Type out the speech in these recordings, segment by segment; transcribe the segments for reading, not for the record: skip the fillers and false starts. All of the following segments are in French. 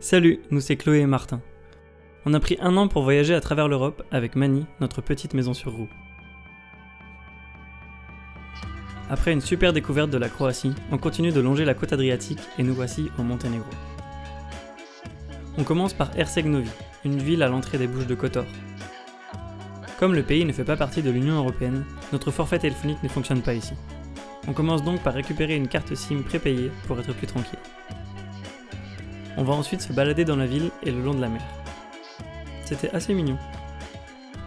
Salut, nous c'est Chloé et Martin. On a pris 1 an pour voyager à travers l'Europe avec Mani, notre petite maison sur roue. Après une super découverte de la Croatie, on continue de longer la côte adriatique et nous voici au Monténégro. On commence par Erceg Novi, une ville à l'entrée des Bouches de Kotor. Comme le pays ne fait pas partie de l'Union Européenne, notre forfait téléphonique ne fonctionne pas ici. On commence donc par récupérer une carte SIM prépayée pour être plus tranquille. On va ensuite se balader dans la ville et le long de la mer. C'était assez mignon.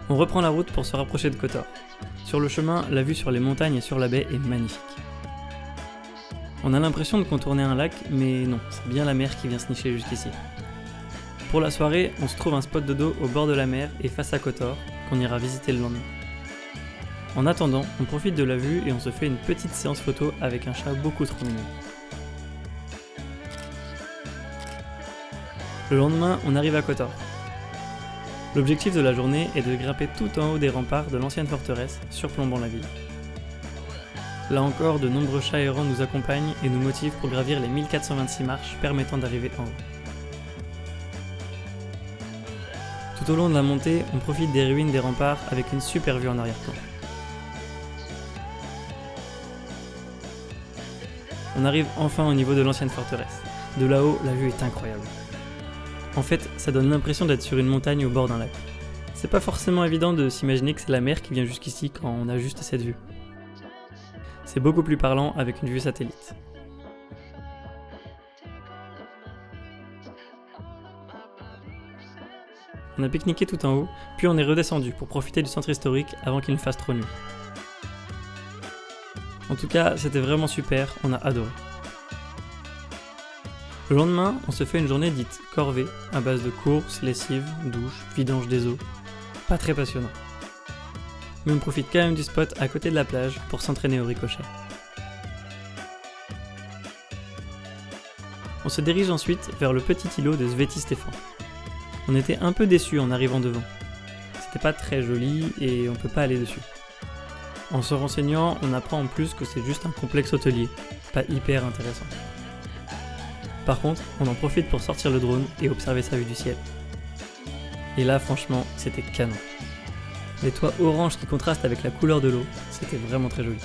On reprend la route pour se rapprocher de Kotor. Sur le chemin, la vue sur les montagnes et sur la baie est magnifique. On a l'impression de contourner un lac, mais non, c'est bien la mer qui vient se nicher jusqu'ici. Pour la soirée, on se trouve un spot de dos au bord de la mer et face à Kotor, qu'on ira visiter le lendemain. En attendant, on profite de la vue et on se fait une petite séance photo avec un chat beaucoup trop mignon. Le lendemain, on arrive à Kotor. L'objectif de la journée est de grimper tout en haut des remparts de l'ancienne forteresse, surplombant la ville. Là encore, de nombreux chats errants nous accompagnent et nous motivent pour gravir les 1426 marches permettant d'arriver en haut. Tout au long de la montée, on profite des ruines des remparts avec une super vue en arrière-plan. On arrive enfin au niveau de l'ancienne forteresse. De là-haut, la vue est incroyable. En fait, ça donne l'impression d'être sur une montagne au bord d'un lac. C'est pas forcément évident de s'imaginer que c'est la mer qui vient jusqu'ici quand on a juste cette vue. C'est beaucoup plus parlant avec une vue satellite. On a pique-niqué tout en haut, puis on est redescendu pour profiter du centre historique avant qu'il ne fasse trop nuit. En tout cas, c'était vraiment super, on a adoré. Le lendemain, on se fait une journée dite corvée, à base de courses, lessive, douche, vidange des eaux. Pas très passionnant. Mais on profite quand même du spot à côté de la plage pour s'entraîner au ricochet. On se dirige ensuite vers le petit îlot de Sveti Stefan. On était un peu déçus en arrivant devant. C'était pas très joli et on peut pas aller dessus. En se renseignant, on apprend en plus que c'est juste un complexe hôtelier, pas hyper intéressant. Par contre, on en profite pour sortir le drone et observer sa vue du ciel. Et là, franchement, c'était canon. Les toits orange qui contrastent avec la couleur de l'eau, c'était vraiment très joli.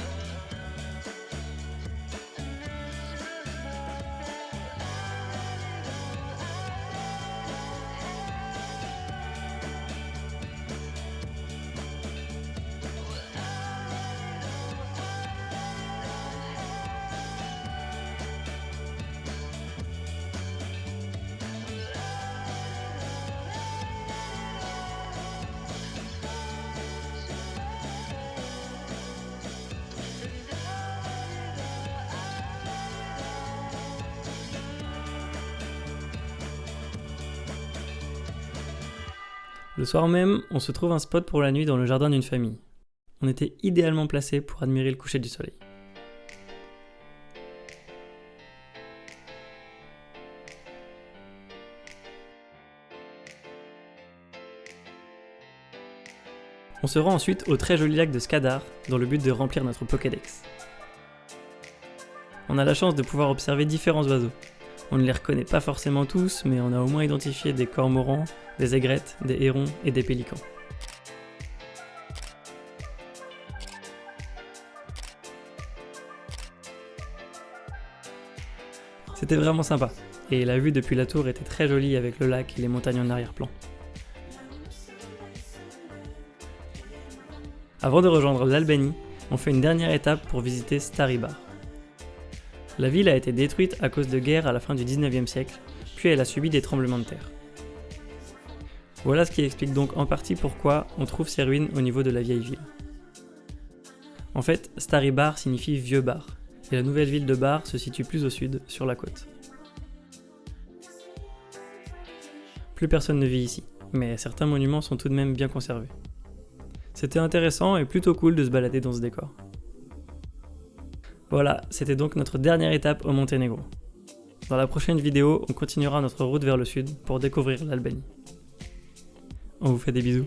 Le soir même, on se trouve un spot pour la nuit dans le jardin d'une famille. On était idéalement placé pour admirer le coucher du soleil. On se rend ensuite au très joli lac de Skadar dans le but de remplir notre Pokédex. On a la chance de pouvoir observer différents oiseaux. On ne les reconnaît pas forcément tous, mais on a au moins identifié des cormorans, des aigrettes, des hérons et des pélicans. C'était vraiment sympa, et la vue depuis la tour était très jolie avec le lac et les montagnes en arrière-plan. Avant de rejoindre l'Albanie, on fait une dernière étape pour visiter Stari Bar. La ville a été détruite à cause de guerres à la fin du 19e siècle, puis elle a subi des tremblements de terre. Voilà ce qui explique donc en partie pourquoi on trouve ces ruines au niveau de la vieille ville. En fait, Stari Bar signifie vieux bar, et la nouvelle ville de Bar se situe plus au sud, sur la côte. Plus personne ne vit ici, mais certains monuments sont tout de même bien conservés. C'était intéressant et plutôt cool de se balader dans ce décor. Voilà, c'était donc notre dernière étape au Monténégro. Dans la prochaine vidéo, on continuera notre route vers le sud pour découvrir l'Albanie. On vous fait des bisous.